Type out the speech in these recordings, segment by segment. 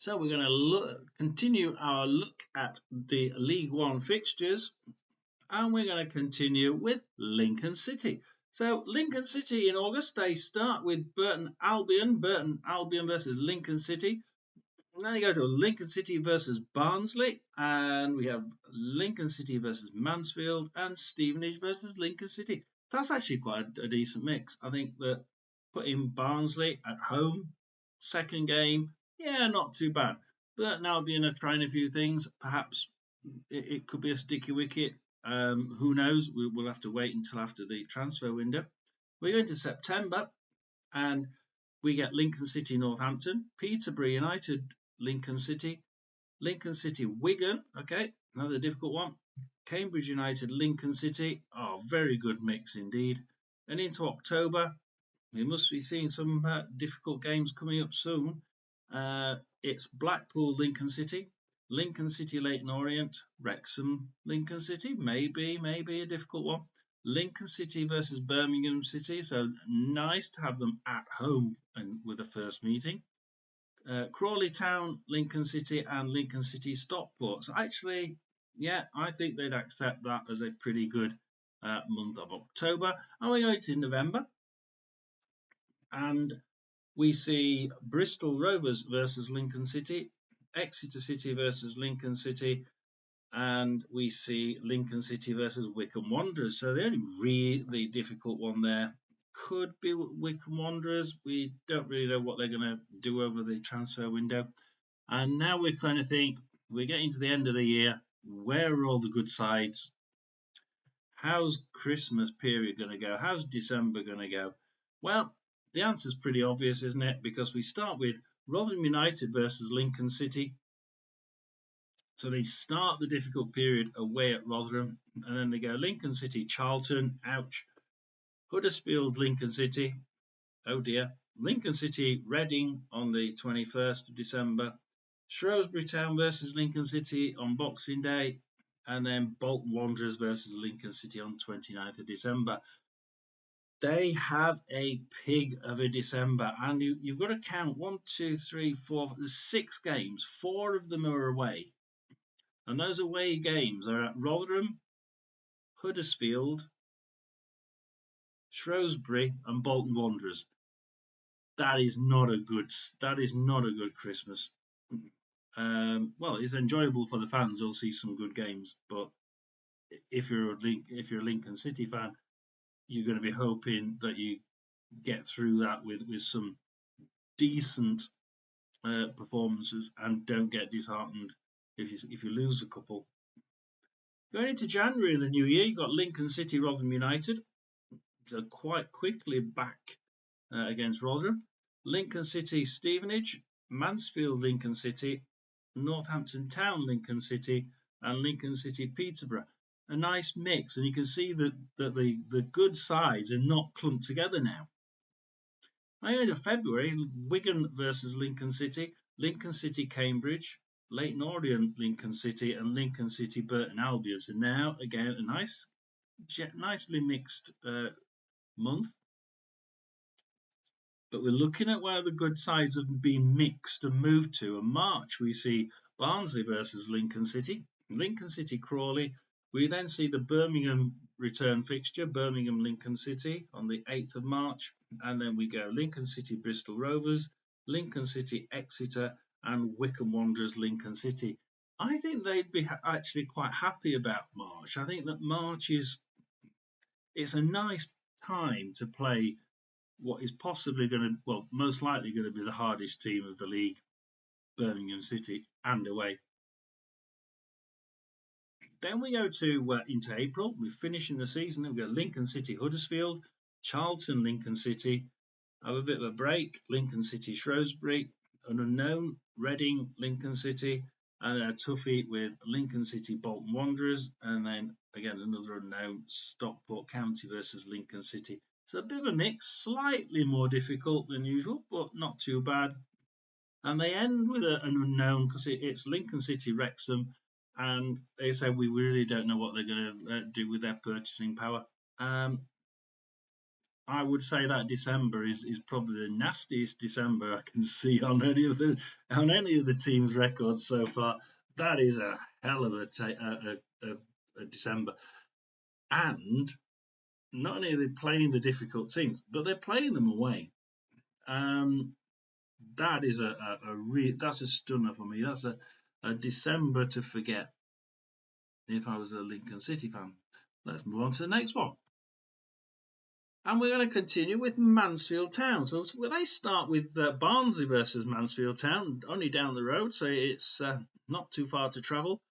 So we're going to continue our look at the League One fixtures, and we're going to continue with Lincoln City. So Lincoln City in August, they start with Burton Albion versus Lincoln City. Now you go to Lincoln City versus Barnsley, and we have Lincoln City versus Mansfield and Stevenage versus Lincoln City. That's actually quite a decent mix. I think that putting Barnsley at home, second game, yeah, not too bad. But now being trying a few things, perhaps it could be a sticky wicket. Who knows? We'll have to wait until after the transfer window. We're going to September, and we get Lincoln City, Northampton, Peterborough United, Lincoln City Wigan. Okay, another difficult one. Cambridge United, Lincoln City. Oh, very good mix indeed. And into October, we must be seeing some difficult games coming up soon. It's Blackpool, Lincoln City, Leyton Orient, Wrexham, Lincoln City. Maybe a difficult one. Lincoln City versus Birmingham City. So nice to have them at home and with the first meeting. Crawley Town, Lincoln City, and Lincoln City Stockport. So actually, yeah, I think they'd accept that as a pretty good month of October. And we go to November, and we see Bristol Rovers versus Lincoln City, Exeter City versus Lincoln City, and we see Lincoln City versus Wycombe Wanderers. So the only really difficult one there could be Wycombe Wanderers. We don't really know what they're going to do over the transfer window. And now we kind of think we're getting to the end of the year. Where are all the good sides? How's Christmas period going to go? How's December going to go? Well, the answer is pretty obvious, isn't it? Because we start with Rotherham United versus Lincoln City. So they start the difficult period away at Rotherham, and then they go Lincoln City, Charlton, ouch. Huddersfield, Lincoln City, oh dear. Lincoln City, Reading on the 21st of December. Shrewsbury Town versus Lincoln City on Boxing Day, and then Bolton Wanderers versus Lincoln City on 29th of December. They have a pig of a December, and you've got to count 1, 2, 3, 4, there's 6 games. 4 of them are away. And those away games are at Rotherham, Huddersfield, Shrewsbury, and Bolton Wanderers. That is not a good Christmas. Well, it's enjoyable for the fans. They'll see some good games, but if you're a Lincoln City fan, you're going to be hoping that you get through that with some decent performances and don't get disheartened if you lose a couple. Going into January, the new year, you've got Lincoln City, Rotherham United. So quite quickly back against Rotherham. Lincoln City, Stevenage, Mansfield, Lincoln City, Northampton Town, Lincoln City, and Lincoln City, Peterborough. A nice mix, and you can see that the good sides are not clumped together now. By the end of February, Wigan versus Lincoln City, Cambridge, Leyton Orient, Lincoln City, and Lincoln City, Burton Albion. So now, again, a nicely mixed month. But we're looking at where the good sides have been mixed and moved to. In March, we see Barnsley versus Lincoln City, Crawley. We then see the Birmingham return fixture, Birmingham Lincoln City on the 8th of March. And then we go Lincoln City Bristol Rovers, Lincoln City Exeter, and Wycombe Wanderers Lincoln City. I think they'd be actually quite happy about March. I think that March it's a nice time to play what is possibly most likely going to be the hardest team of the league, Birmingham City, and away. Then we go to into April. We're finishing the season. We've got Lincoln City, Huddersfield, Charlton, Lincoln City. Have a bit of a break. Lincoln City, Shrewsbury, an unknown, Reading, Lincoln City, and a toughie with Lincoln City, Bolton Wanderers, and then again another unknown, Stockport County versus Lincoln City. So a bit of a mix, slightly more difficult than usual, but not too bad. And they end with an unknown because it's Lincoln City, Wrexham, and they say we really don't know what they're going to do with their purchasing power. I would say that December is probably the nastiest December I can see on any of the team's records so far. That is a hell of a December, and not only are they playing the difficult teams, but they're playing them away. Um, that is that's a stunner for me. That's a December to forget. If I was a Lincoln City fan, let's move on to the next one. And we're going to continue with Mansfield Town. So they start with Barnsley versus Mansfield Town, only down the road, so it's not too far to travel.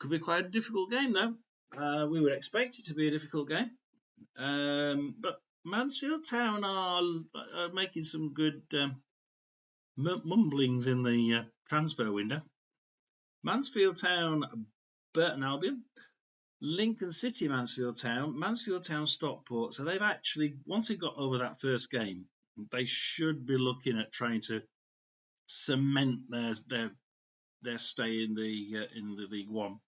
Could be quite a difficult game, though. We would expect it to be a difficult game. But Mansfield Town are making some good mumblings in the transfer window. Mansfield Town, Burton Albion. Lincoln City, Mansfield Town, Stockport. So they've actually, once they got over that first game, they should be looking at trying to cement their stay in the League One,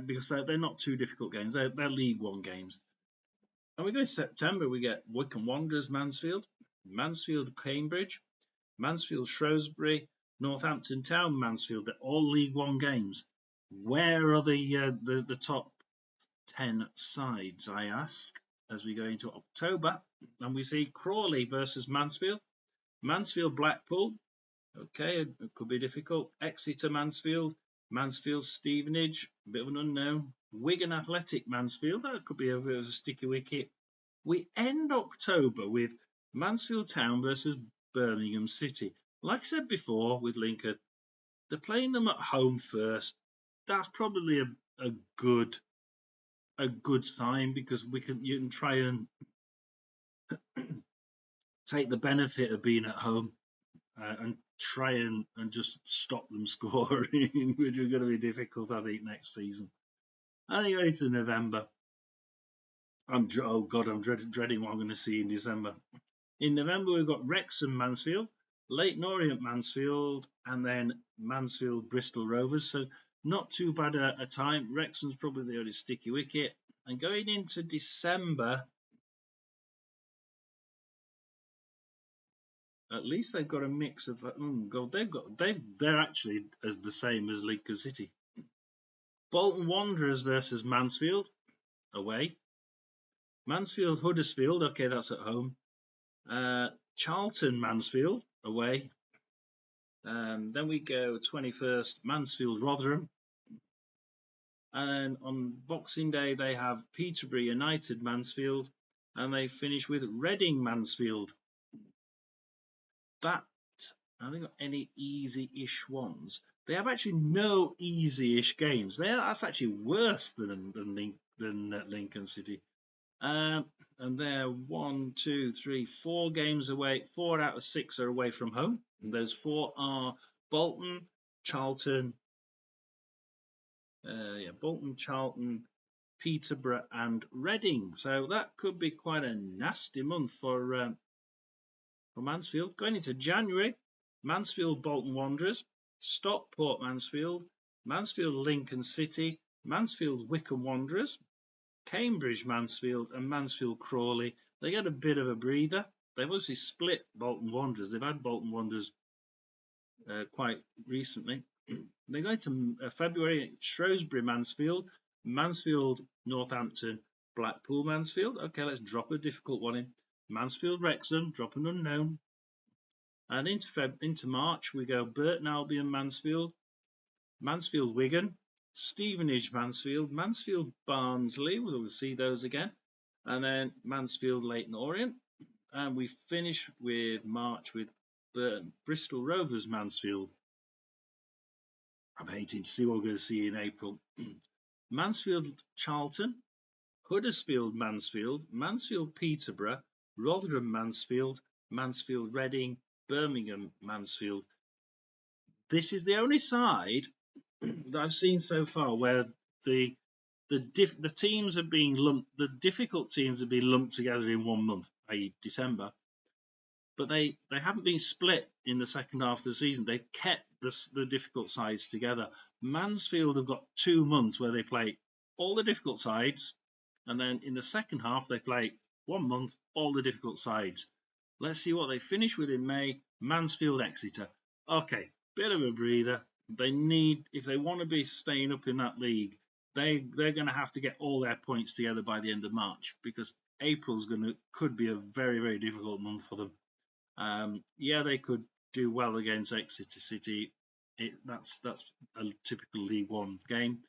because they're not too difficult games. They're League One games. And we go to September. We get Wycombe Wanderers, Mansfield, Cambridge, Mansfield Shrewsbury, Northampton Town, Mansfield. They're all League One games. Where are the top 10 sides, I ask, as we go into October, and we see Crawley versus Mansfield, Blackpool. Okay, it could be difficult. Exeter Mansfield, Stevenage, a bit of an unknown. Wigan Athletic Mansfield, that could be a bit of a sticky wicket. We end October with Mansfield Town versus Birmingham City. Like I said before with Lincoln, they're playing them at home first. That's probably a good sign, because you can try and take the benefit of being at home and try and just stop them scoring, which is going to be difficult, I think, next season. Anyway, it's in November. I'm dreading what I'm going to see in December. In November, we've got Wrexham Mansfield, Leyton Orient Mansfield, and then Mansfield Bristol Rovers. So not too bad a time. Wrexham's probably the only sticky wicket. And going into December, at least they've got a mix of they're actually as the same as Lincoln City. Bolton Wanderers versus Mansfield away. Mansfield Huddersfield, okay, that's at home. Charlton Mansfield away. Then we go 21st Mansfield Rotherham. And on Boxing Day they have Peterborough United Mansfield, and they finish with Reading Mansfield. That I haven't got any easy-ish ones. They have actually no easy-ish games. That's actually worse than Lincoln City. And they're 1, 2, 3, 4 games away. 4 out of 6 are away from home. And those 4 are Bolton, Charlton, Peterborough, and Reading. So that could be quite a nasty month for Mansfield. Going into January, Mansfield Bolton Wanderers, Stockport Mansfield Lincoln City, Mansfield Wycombe Wanderers, Cambridge Mansfield, and Mansfield Crawley. They get a bit of a breather. They've obviously split Bolton Wanderers. They've had Bolton Wanderers quite recently. They go to February, Shrewsbury Mansfield, Northampton, Blackpool Mansfield. Okay, let's drop a difficult one in. Mansfield Wrexham, drop an unknown. And into March, we go Burton Albion Mansfield Wigan, Stevenage Mansfield Barnsley. We'll see those again. And then Mansfield Leyton Orient. And we finish with March with Burton Bristol Rovers Mansfield. I'm hating to see what we're going to see in April. Mansfield Charlton, Huddersfield Mansfield Peterborough, Rotherham Mansfield Reading, Birmingham Mansfield. This is the only side that I've seen so far where the teams are being lumped, the difficult teams have been lumped together in 1 month, i.e. December. But they haven't been split in the second half of the season. They've kept the difficult sides together. Mansfield have got 2 months where they play all the difficult sides, and then in the second half they play 1 month all the difficult sides. Let's see what they finish with in May. Mansfield, Exeter. Okay, bit of a breather. They need, if they want to be staying up in that league, they're going to have to get all their points together by the end of March, because April's could be a very, very difficult month for them. Yeah, they could do well against Exeter City. That's a typical League One game.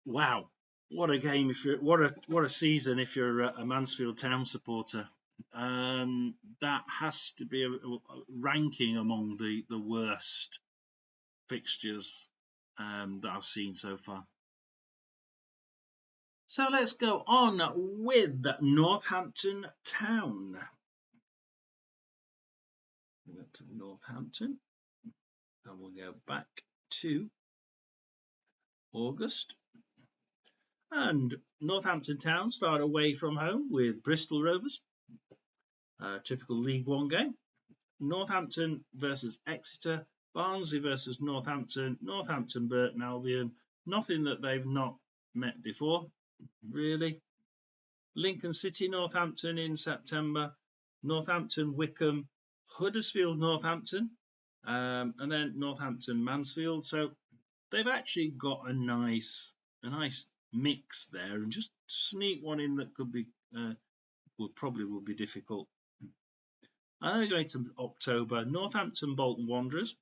Wow, what a game! What a season if you're a Mansfield Town supporter. That has to be a ranking among the worst fixtures that I've seen so far. So let's go on with Northampton Town. We go to Northampton and we'll go back to August. And Northampton Town start away from home with Bristol Rovers. Typical League One game. Northampton versus Exeter. Barnsley versus Northampton. Northampton Burton Albion. Nothing that they've not met before, really. Lincoln City Northampton in September. Northampton Wycombe. Huddersfield Northampton. And then Northampton Mansfield. So they've actually got a nice mix there, and just sneak one in that could be will be difficult. And then we're going to October. Northampton Bolton Wanderers,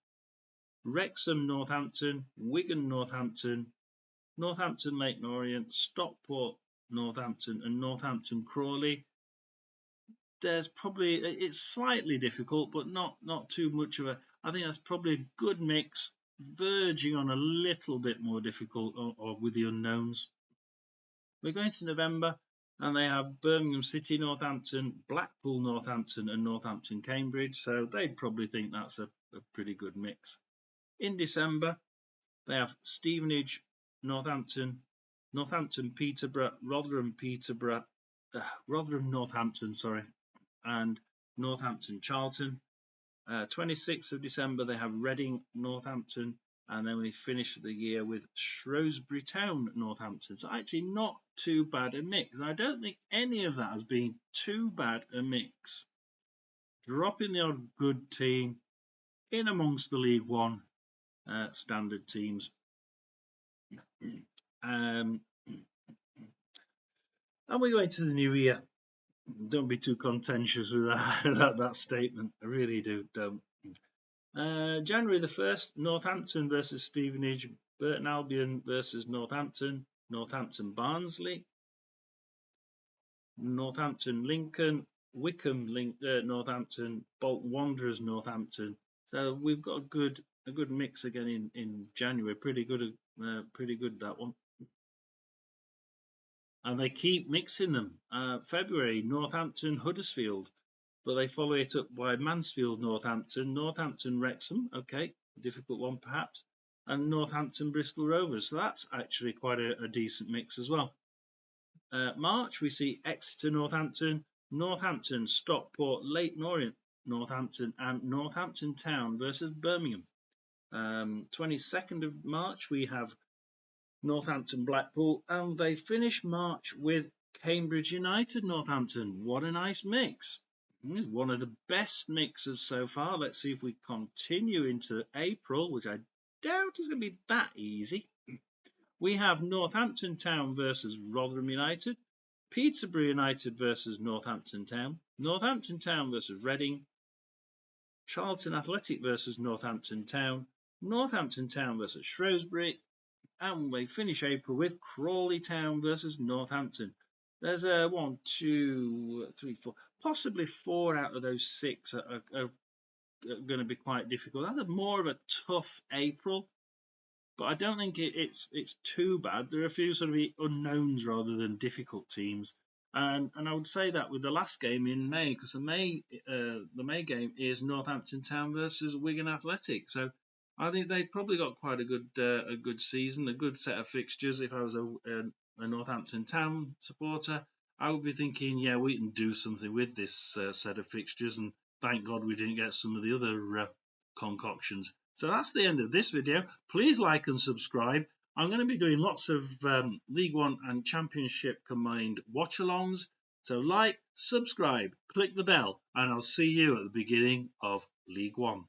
Wrexham Northampton, Wigan Northampton, Northampton Leyton Orient, Stockport Northampton, and Northampton Crawley. It's slightly difficult, but not too much of a. I think that's probably a good mix, verging on a little bit more difficult or with the unknowns. We're going to November, and they have Birmingham City Northampton, Blackpool Northampton, and Northampton Cambridge, so they probably think that's a pretty good mix. In December, they have Stevenage Northampton, Northampton Peterborough, Rotherham Northampton, and Northampton Charlton. 26th of December, they have Reading Northampton, and then we finish the year with Shrewsbury Town Northampton. So actually not too bad a mix. I don't think any of that has been too bad a mix. Dropping the odd good team in amongst the League One standard teams. And we're going to the new year. Don't be too contentious with that statement. I really don't. January the 1st, Northampton versus Stevenage, Burton Albion versus Northampton, Northampton Barnsley, Northampton Lincoln, Wycombe Northampton, Bolton Wanderers Northampton. So we've got a good mix again in January. Pretty good that one. And they keep mixing them. February, Northampton Huddersfield, but they follow it up by Mansfield Northampton, Northampton Wrexham, okay, difficult one perhaps, and Northampton Bristol Rovers. So that's actually quite a decent mix as well. March, we see Exeter Northampton, Northampton Stockport, Leyton Orient Northampton, and Northampton Town versus Birmingham. 22nd of March, we have Northampton Blackpool, and they finish March with Cambridge United Northampton. What a nice mix. One of the best mixes so far. Let's see if we continue into April, which I doubt is going to be that easy. We have Northampton Town versus Rotherham United, Peterborough United versus Northampton Town, Northampton Town versus Reading, Charlton Athletic versus Northampton Town, Northampton Town versus Shrewsbury, and we finish April with Crawley Town versus Northampton. There's 1, 2, 3, 4, possibly 4 out of those 6 are going to be quite difficult. That's more of a tough April, but I don't think it's too bad. There are a few sort of unknowns rather than difficult teams, and I would say that with the last game in May, because the May game is Northampton Town versus Wigan Athletic. So I think they've probably got quite a good season, a good set of fixtures. If I was a Northampton Town supporter, I would be thinking, yeah, we can do something with this set of fixtures, and thank God we didn't get some of the other concoctions. So that's the end of this video. Please like and subscribe. I'm going to be doing lots of League One and Championship combined watch-alongs. So like, subscribe, click the bell, and I'll see you at the beginning of League One.